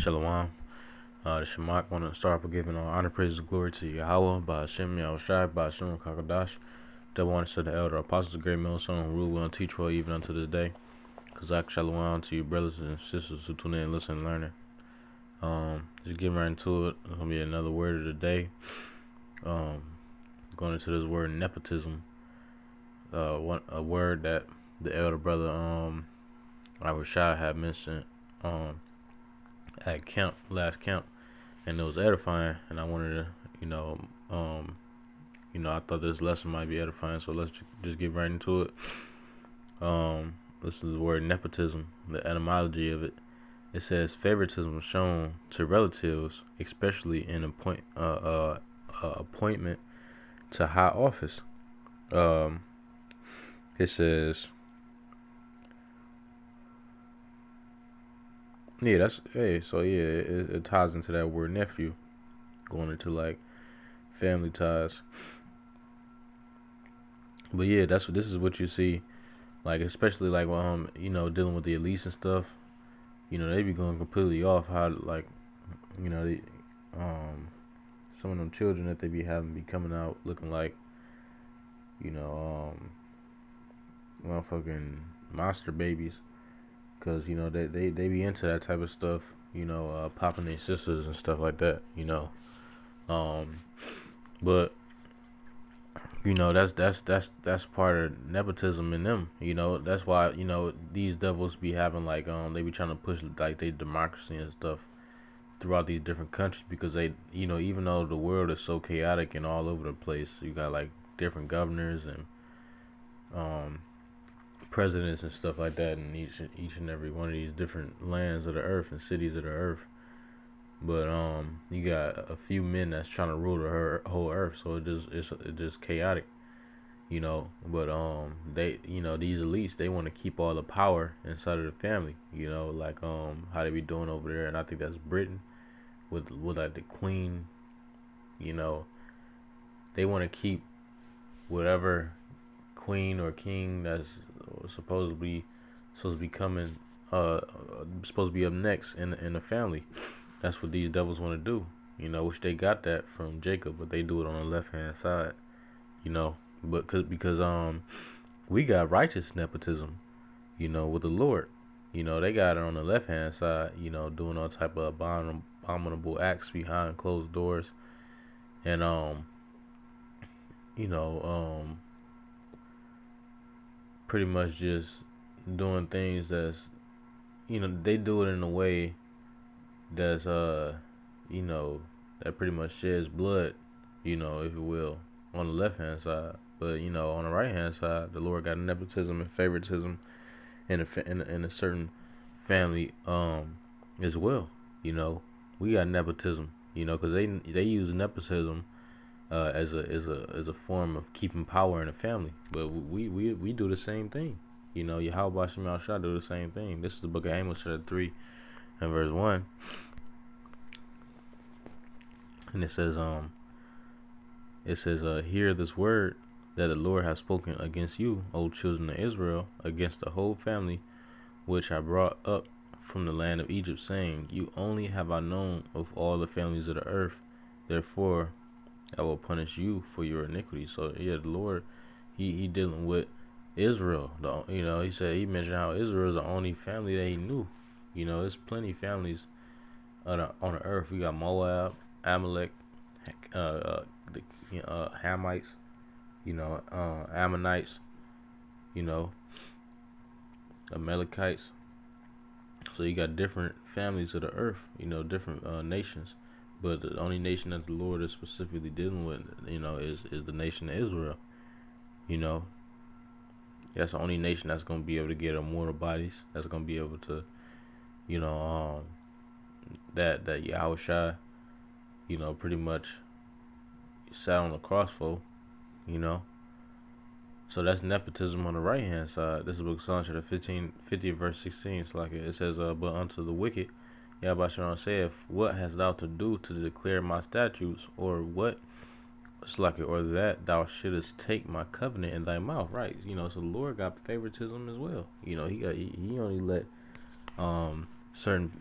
Shalom. The Shemach want to start by giving all honor, praise, and glory to Yahweh, by Hashem, Yahushai, by Hashem, Kakadash. Double honor to the elder apostles, great millstone, who rule well and teach well even unto this day. Kazak Shalom to you brothers and sisters who tune in and listen and learning. Just getting right into it. It's going to be another word of the day. Going into this word nepotism. A word that the elder brother Yahushai had mentioned at last camp, and it was edifying, and I wanted to, I thought this lesson might be edifying, so let's just get right into it. This is the word nepotism, the etymology of it. It says favoritism shown to relatives, especially in appointment to high office. It says, it ties into that word nephew, going into like family ties. But yeah, this is what you see, like especially like dealing with the elites and stuff. They be going completely off how like some of them children that they be having be coming out looking like motherfucking monster babies, cause they be into that type of stuff, popping their sisters and stuff like that, but that's part of nepotism in them. That's why these devils be having like they be trying to push like they democracy and stuff throughout these different countries, because they even though the world is so chaotic and all over the place, you got like different governors and presidents and stuff like that in each and every one of these different lands of the earth and cities of the earth. But you got a few men that's trying to rule the whole earth, so it's just chaotic, But they these elites, they want to keep all the power inside of the family, like how they be doing over there, and I think that's Britain with like the Queen, they want to keep whatever queen or king that's supposed to be coming, supposed to be up next in the family. That's what these devils want to do, which they got that from Jacob, but they do it on the left hand side, but because we got righteous nepotism, with the Lord, they got it on the left hand side, doing all type of abominable acts behind closed doors, and pretty much just doing things that's, they do it in a way that's that pretty much sheds blood, if you will, on the left hand side. But on the right hand side, the Lord got nepotism and favoritism in a certain family as well. We got nepotism, because they use nepotism as a form of keeping power in a family. But we do the same thing. Yahweh Shem Shah do the same thing. This is the book of Amos, chapter 3 and verse 1. And it says, hear this word that the Lord has spoken against you, O children of Israel, against the whole family which I brought up from the land of Egypt, saying, you only have I known of all the families of the earth, therefore I will punish you for your iniquity. So yeah, the Lord, he dealing with Israel. He mentioned how Israel is the only family that he knew. There's plenty of families on the earth. We got Moab, Amalek, the Hamites, Ammonites, Amalekites. So you got different families of the earth, different nations. But the only nation that the Lord is specifically dealing with, is the nation of Israel. That's the only nation that's going to be able to get immortal bodies. That's going to be able to, that Yahushua, pretty much sat on the cross for, So that's nepotism on the right hand side. This is book of Psalms, chapter 50 verse 16. It's like it says, but unto the wicked, Yahweh saith, what hast thou to do to declare my statutes, or what? It's like it, or that thou shouldest take my covenant in thy mouth, right? So the Lord got favoritism as well. He only let certain,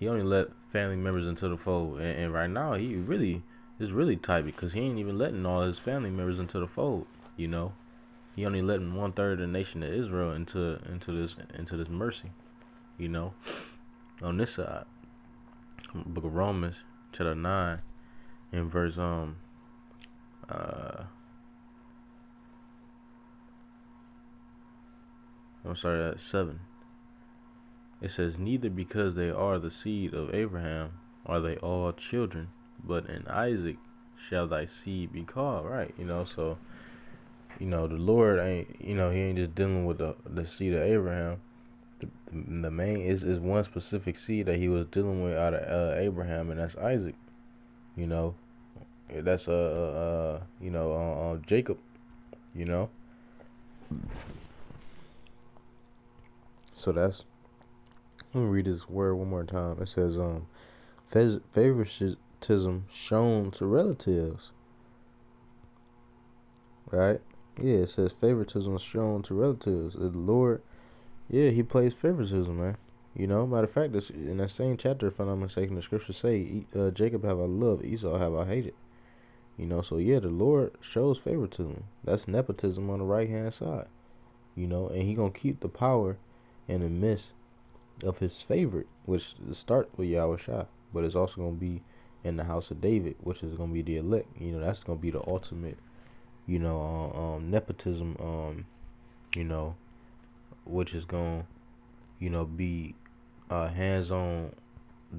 He only let family members into the fold, and right now he really is really tight because he ain't even letting all his family members into the fold. You know, he only letting 1/3 of the nation of Israel into this mercy. You know, on this side, Book of Romans, chapter 9, in verse uh I'm sorry, at 7. It says, neither because they are the seed of Abraham are they all children, but in Isaac shall thy seed be called. Right, so the Lord ain't, he ain't just dealing with the seed of Abraham. The main is one specific seed that he was dealing with out of Abraham, and that's Isaac. You know, that's Jacob. You know, so that's. Let me read this word one more time. It says favoritism shown to relatives. Right? Yeah, it says favoritism shown to relatives. The Lord, yeah, he plays favoritism, man. Matter of fact, in that same chapter, if I'm not mistaken, the scriptures say, Jacob have I loved, Esau have I hated. So yeah, the Lord shows favoritism. That's nepotism on the right hand side. And he gonna keep the power in the midst of his favorite, which starts with Yahushua, but it's also gonna be in the house of David, which is gonna be the elect. That's gonna be the ultimate, nepotism, you know, which is gonna, be hands-on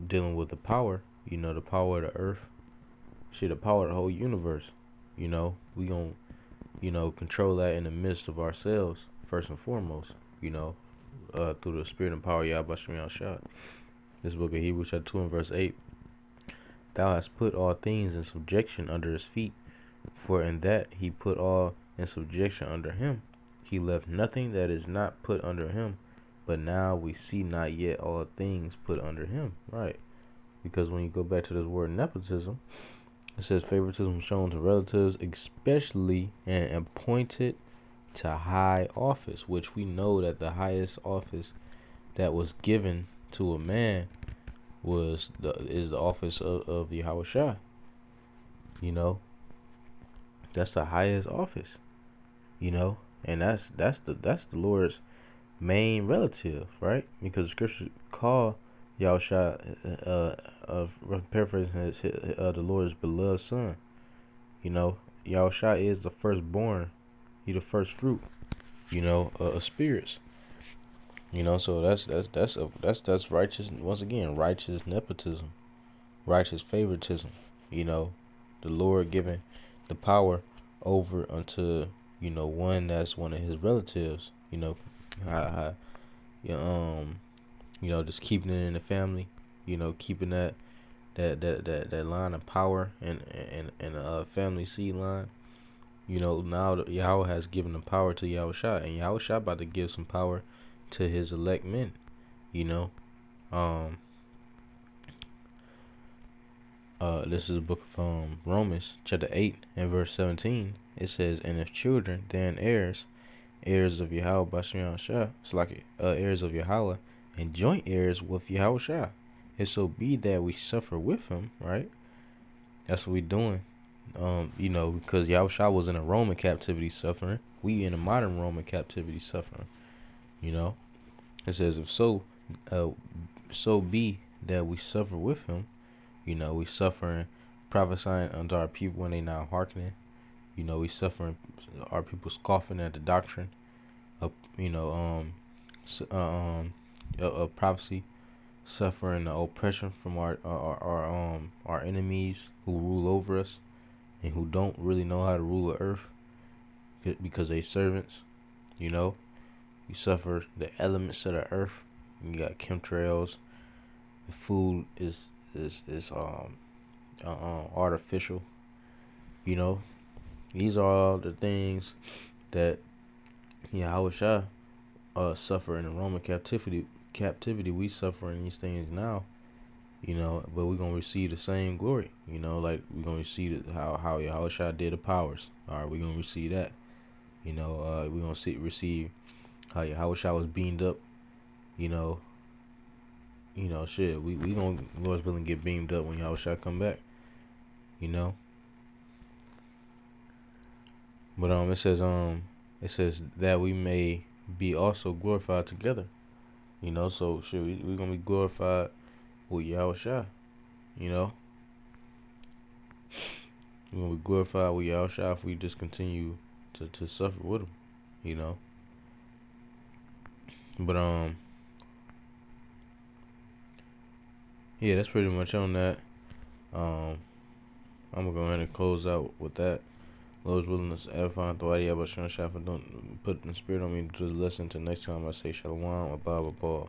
dealing with the power, the power of the earth, the power of the whole universe. We gonna, control that in the midst of ourselves first and foremost. Through the spirit and power of Yahweh Shem Shah. This book of Hebrews chapter 2 and verse 8. Thou hast put all things in subjection under his feet, for in that he put all in subjection under him. He left nothing that is not put under him, but now we see not yet all things put under him. Right. Because when you go back to this word nepotism, it says favoritism shown to relatives, especially and appointed to high office, which we know that the highest office that was given to a man is the office of Yahushua. That's the highest office. And that's the Lord's main relative, right? Because scripture call Yahushua paraphrasing the Lord's beloved son. Yahushua is the firstborn. He the first fruit, of spirits. So that's righteous. Once again, righteous nepotism, righteous favoritism. The Lord giving the power over unto one that's one of his relatives. How, just keeping it in the family. Keeping that line of power and a family seed line. Now that Yahweh has given the power to Yahushua, and Yahushua about to give some power to his elect men. Um, this is the book of Romans, chapter 8 and verse 17. It says, and if children, then heirs, heirs of Yahweh Bashem Shah. It's like heirs of Yahweh, and joint heirs with Yahushua. And so be that we suffer with him, right? That's what we doing. Because Yahushua was in a Roman captivity suffering. We in a modern Roman captivity suffering. It says, if so be that we suffer with him. We suffering, prophesying unto our people when they not hearkening. We suffering, our people scoffing at the doctrine of, of prophecy, suffering the oppression from our enemies who rule over us and who don't really know how to rule the earth because they servants. We suffer the elements of the earth. You got chemtrails. The food is artificial. These are all the things that Yahushua suffer in the Roman captivity. We suffer in these things now. But we're gonna receive the same glory. Like we're gonna receive how Yahushua did the powers. All right, we're gonna receive that. We're gonna receive how Yahushua was beamed up. shit, we gonna, Lord's willing, get beamed up when y'all shall come back, you know. But it says that we may be also glorified together, So shit, we gonna be glorified with Yahweh, you know. We gonna be glorified with Yahweh if we just continue to suffer with him, you know. But yeah, that's pretty much on that. Um, I'm gonna go ahead and close out with that. Lord's willingness, edifying authority, but don't put the spirit on me to listen. Till next time I say shalom, abba, abba.